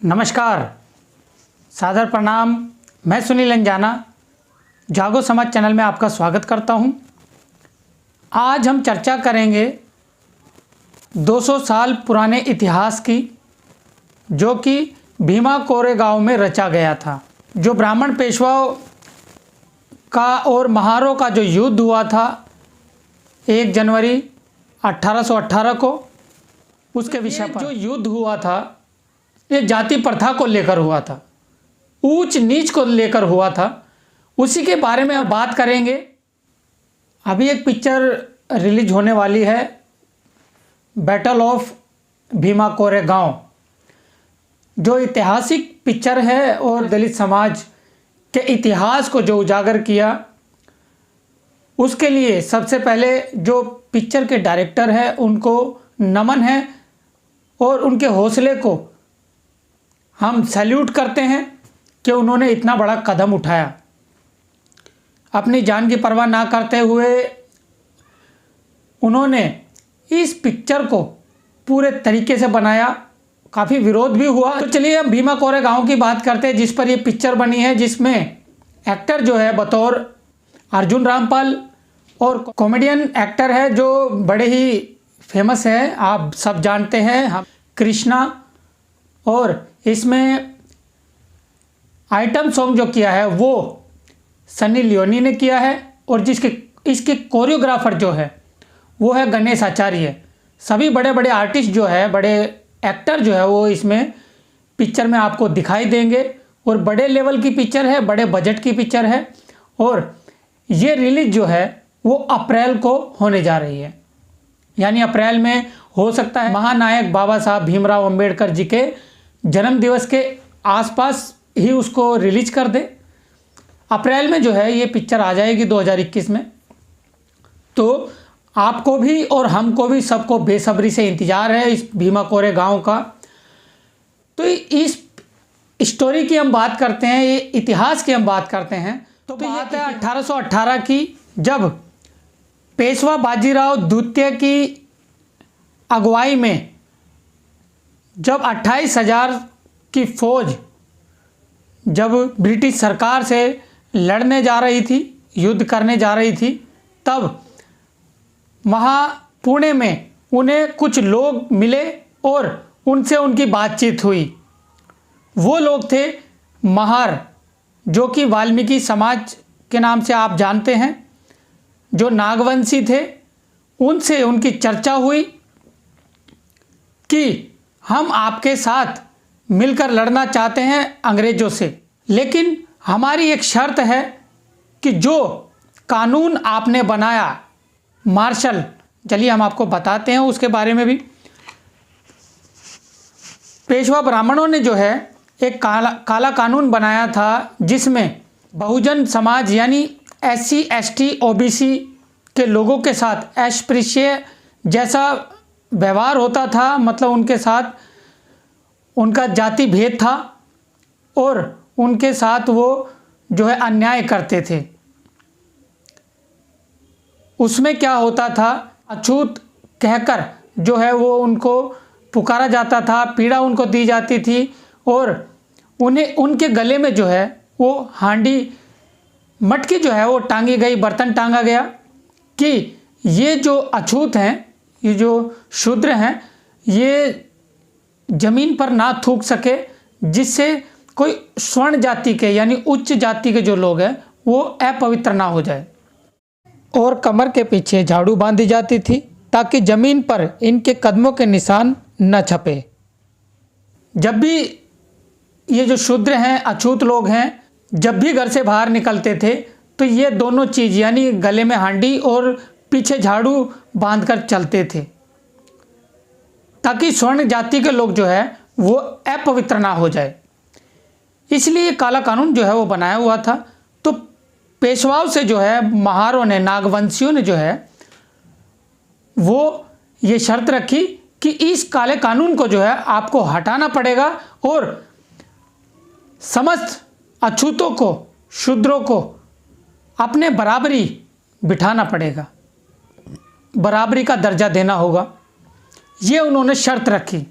नमस्कार, सादर प्रणाम। मैं सुनील अंजाना जागो समाज चैनल में आपका स्वागत करता हूं। आज हम चर्चा करेंगे 200 साल पुराने इतिहास की, जो कि भीमा कोरेगांव में रचा गया था। जो ब्राह्मण पेशवाओं का और महारों का जो युद्ध हुआ था 1 जनवरी 1818 को, उसके विषय पर जो युद्ध हुआ था ये जाति प्रथा को लेकर हुआ था, ऊंच नीच को लेकर हुआ था। उसी के बारे में अब बात करेंगे। अभी एक पिक्चर रिलीज होने वाली है, बैटल ऑफ भीमा कोरेगांव, जो ऐतिहासिक पिक्चर है और दलित समाज के इतिहास को जो उजागर किया। उसके लिए सबसे पहले जो पिक्चर के डायरेक्टर है उनको नमन है और उनके हौसले को हम सैल्यूट करते हैं कि उन्होंने इतना बड़ा कदम उठाया। अपनी जान की परवाह ना करते हुए उन्होंने इस पिक्चर को पूरे तरीके से बनाया। काफ़ी विरोध भी हुआ। तो चलिए हम भीमा कोरेगांव की बात करते हैं, जिस पर ये पिक्चर बनी है, जिसमें एक्टर जो है बतौर अर्जुन रामपाल और कॉमेडियन एक्टर है जो बड़े ही फेमस है, आप सब जानते हैं, हम कृष्णा। और इसमें आइटम सॉन्ग जो किया है वो सनी लियोनी ने किया है और इसके कोरियोग्राफर जो है वो है गणेश आचार्य। सभी बड़े बड़े आर्टिस्ट जो है, बड़े एक्टर जो है वो इसमें पिक्चर में आपको दिखाई देंगे। और बड़े लेवल की पिक्चर है, बड़े बजट की पिक्चर है और ये रिलीज जो है वो अप्रैल को होने जा रही है। यानी अप्रैल में हो सकता है महानायक बाबा साहब भीमराव अंबेडकर जी के जन्म दिवस के आसपास ही उसको रिलीज कर दे। अप्रैल में जो है ये पिक्चर आ जाएगी 2021 में। तो आपको भी और हमको भी सबको बेसब्री से इंतज़ार है इस भीमा कोरेगांव का। तो इस स्टोरी की हम बात करते हैं, ये इतिहास की हम बात करते हैं। तो बात है 1818 की, जब पेशवा बाजीराव द्वितीय की अगुवाई में जब 28,000 की फौज जब ब्रिटिश सरकार से लड़ने जा रही थी, युद्ध करने जा रही थी, तब वहाँ पुणे में उन्हें कुछ लोग मिले और उनसे उनकी बातचीत हुई। वो लोग थे महार, जो कि वाल्मीकि समाज के नाम से आप जानते हैं, जो नागवंशी थे। उनसे उनकी चर्चा हुई कि हम आपके साथ मिलकर लड़ना चाहते हैं अंग्रेज़ों से, लेकिन हमारी एक शर्त है कि जो कानून आपने बनाया मार्शल, चलिए हम आपको बताते हैं उसके बारे में भी। पेशवा ब्राह्मणों ने जो है एक काला कानून बनाया था, जिसमें बहुजन समाज यानी SC ST OBC के लोगों के साथ अस्पृश्य जैसा व्यवहार होता था। मतलब उनके साथ उनका जाति भेद था और उनके साथ वो जो है अन्याय करते थे। उसमें क्या होता था, अछूत कहकर जो है वो उनको पुकारा जाता था, पीड़ा उनको दी जाती थी और उन्हें उनके गले में जो है वो हांडी मटकी जो है वो टांगी गई, बर्तन टांगा गया कि ये जो अछूत हैं, ये जो शूद्र हैं, ये जमीन पर ना थूक सके, जिससे कोई स्वर्ण जाति के यानी उच्च जाति के जो लोग हैं वो अपवित्र ना हो जाए। और कमर के पीछे झाड़ू बांधी जाती थी ताकि जमीन पर इनके कदमों के निशान न छपे। जब भी ये जो शूद्र हैं, अछूत लोग हैं, जब भी घर से बाहर निकलते थे तो ये दोनों चीज़ यानी गले में हांडी और पीछे झाड़ू बांधकर चलते थे, ताकि स्वर्ण जाति के लोग जो है वो अपवित्र ना हो जाए। इसलिए काला कानून जो है वो बनाया हुआ था। तो पेशवाओं से जो है महारों ने, नागवंशियों ने जो है वो ये शर्त रखी कि इस काले कानून को जो है आपको हटाना पड़ेगा और समस्त अछूतों को, शूद्रों को अपने बराबरी बिठाना पड़ेगा, बराबरी का दर्जा देना होगा। ये उन्होंने शर्त रखी,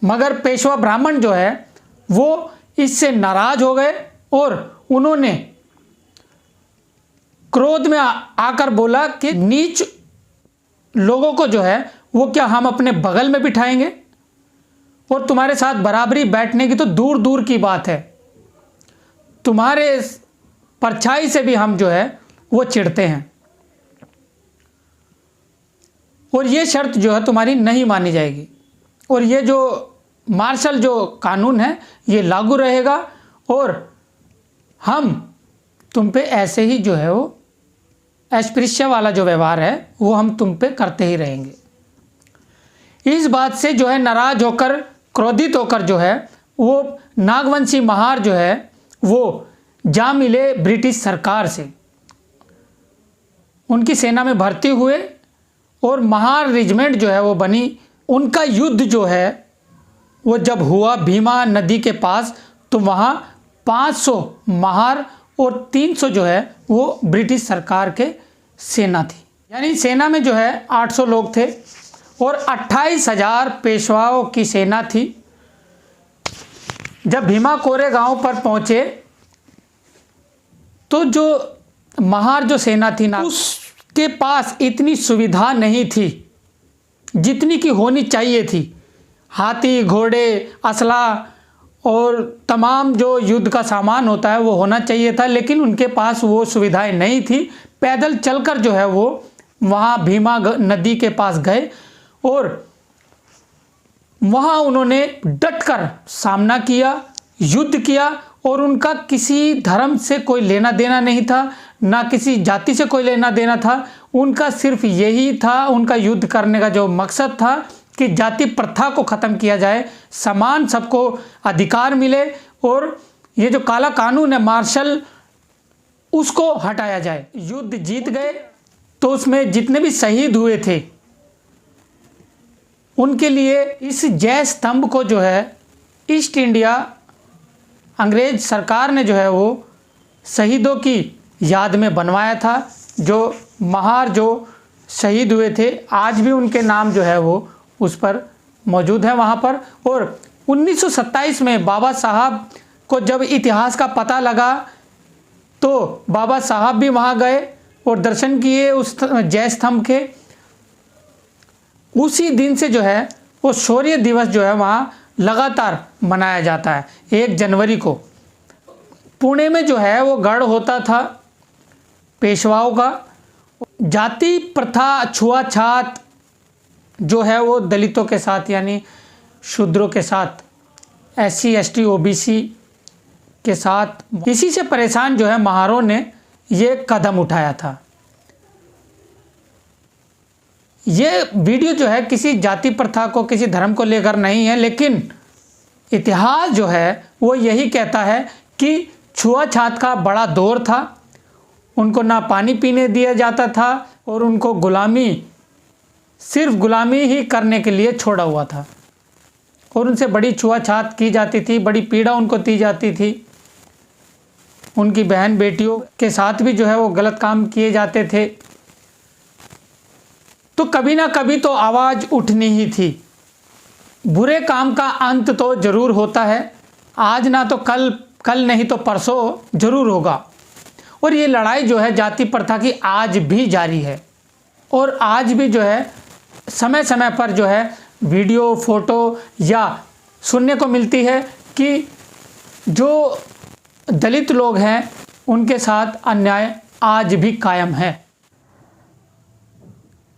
मगर पेशवा ब्राह्मण जो है वो इससे नाराज हो गए और उन्होंने क्रोध में आकर बोला कि नीच लोगों को जो है वो क्या हम अपने बगल में बिठाएंगे, और तुम्हारे साथ बराबरी बैठने की तो दूर दूर की बात है, तुम्हारे परछाई से भी हम जो है वो चिढ़ते हैं, और ये शर्त जो है तुम्हारी नहीं मानी जाएगी, और ये जो मार्शल जो कानून है ये लागू रहेगा, और हम तुम पे ऐसे ही जो है वो अस्पृश्य वाला जो व्यवहार है वो हम तुम पे करते ही रहेंगे। इस बात से जो है नाराज होकर, क्रोधित होकर जो है वो नागवंशी महार जो है वो जा मिले ब्रिटिश सरकार से, उनकी सेना में भर्ती हुए और महार रेजिमेंट जो है वो बनी। उनका युद्ध जो है वो जब हुआ भीमा नदी के पास, तो वहाँ 500 महार और 300 जो है वो ब्रिटिश सरकार के सेना थी, यानी सेना में जो है 800 लोग थे और 28,000 पेशवाओं की सेना थी। जब भीमा कोरेगांव पर पहुँचे तो जो महार जो सेना थी ना, उसके पास इतनी सुविधा नहीं थी जितनी की होनी चाहिए थी। हाथी, घोड़े, असला और तमाम जो युद्ध का सामान होता है वो होना चाहिए था, लेकिन उनके पास वो सुविधाएं नहीं थी। पैदल चलकर जो है वो वहाँ भीमा नदी के पास गए और वहाँ उन्होंने डटकर सामना किया, युद्ध किया, और उनका किसी धर्म से कोई लेना देना नहीं था, ना किसी जाति से कोई लेना देना था। उनका सिर्फ यही था, उनका युद्ध करने का जो मकसद था कि जाति प्रथा को ख़त्म किया जाए, समान सबको अधिकार मिले, और ये जो काला कानून है मार्शल उसको हटाया जाए। युद्ध जीत गए तो उसमें जितने भी शहीद हुए थे उनके लिए इस जय स्तंभ को जो है ईस्ट इंडिया अंग्रेज सरकार ने जो है वो शहीदों की याद में बनवाया था। जो महार जो शहीद हुए थे आज भी उनके नाम जो है वो उस पर मौजूद है वहाँ पर। और 1927 में बाबा साहब को जब इतिहास का पता लगा तो बाबा साहब भी वहाँ गए और दर्शन किए उस जय स्तंभ के। उसी दिन से जो है वो शौर्य दिवस जो है वहाँ लगातार मनाया जाता है। 1 जनवरी को पुणे में जो है वो गढ़ होता था पेशवाओं का। जाति प्रथा, छुआछात जो है वो दलितों के साथ यानी शूद्रों के साथ, SC ST OBC के साथ, इसी से परेशान जो है महारों ने ये कदम उठाया था। ये वीडियो जो है किसी जाति प्रथा को, किसी धर्म को लेकर नहीं है, लेकिन इतिहास जो है वो यही कहता है कि छुआछात का बड़ा दौर था। उनको ना पानी पीने दिया जाता था और उनको गुलामी, सिर्फ गुलामी ही करने के लिए छोड़ा हुआ था, और उनसे बड़ी छुआछात की जाती थी, बड़ी पीड़ा उनको दी जाती थी। उनकी बहन बेटियों के साथ भी जो है वो गलत काम किए जाते थे। तो कभी ना कभी तो आवाज़ उठनी ही थी। बुरे काम का अंत तो ज़रूर होता है, आज ना तो कल नहीं तो परसों ज़रूर होगा। और ये लड़ाई जो है जाति प्रथा की आज भी जारी है, और आज भी जो है समय समय पर जो है वीडियो, फोटो या सुनने को मिलती है कि जो दलित लोग हैं उनके साथ अन्याय आज भी कायम है।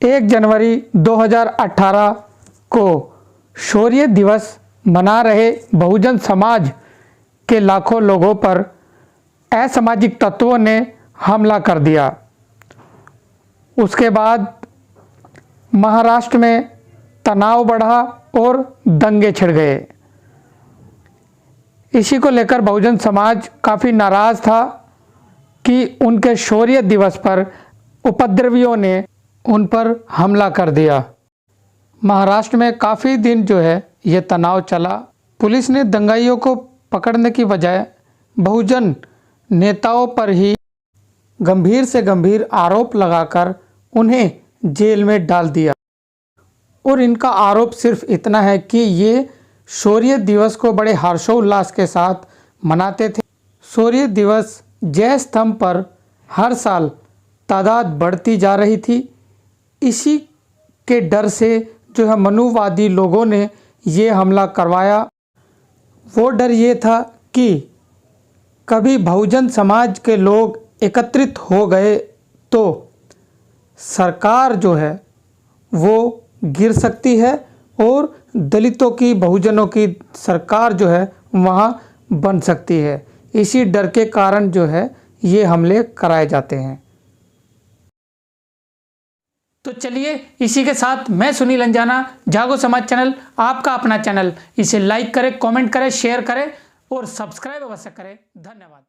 1 जनवरी 2018 को शौर्य दिवस मना रहे बहुजन समाज के लाखों लोगों पर असामाजिक तत्वों ने हमला कर दिया। उसके बाद महाराष्ट्र में तनाव बढ़ा और दंगे छिड़ गए। इसी को लेकर बहुजन समाज काफ़ी नाराज़ था कि उनके शौर्य दिवस पर उपद्रवियों ने उन पर हमला कर दिया। महाराष्ट्र में काफ़ी दिन जो है ये तनाव चला। पुलिस ने दंगाइयों को पकड़ने की बजाय बहुजन नेताओं पर ही गंभीर से गंभीर आरोप लगाकर उन्हें जेल में डाल दिया। और इनका आरोप सिर्फ इतना है कि ये शौर्य दिवस को बड़े हर्षोल्लास के साथ मनाते थे। शौर्य दिवस जय स्तंभ पर हर साल तादाद बढ़ती जा रही थी। इसी के डर से जो है मनुवादी लोगों ने ये हमला करवाया। वो डर ये था कि कभी बहुजन समाज के लोग एकत्रित हो गए तो सरकार जो है वो गिर सकती है और दलितों की, बहुजनों की सरकार जो है वहाँ बन सकती है। इसी डर के कारण जो है ये हमले कराए जाते हैं। तो चलिए इसी के साथ मैं सुनील अंजाना, जागो समाज चैनल आपका अपना चैनल, इसे लाइक करें, कमेंट करें, शेयर करें और सब्सक्राइब अवश्य करें। धन्यवाद।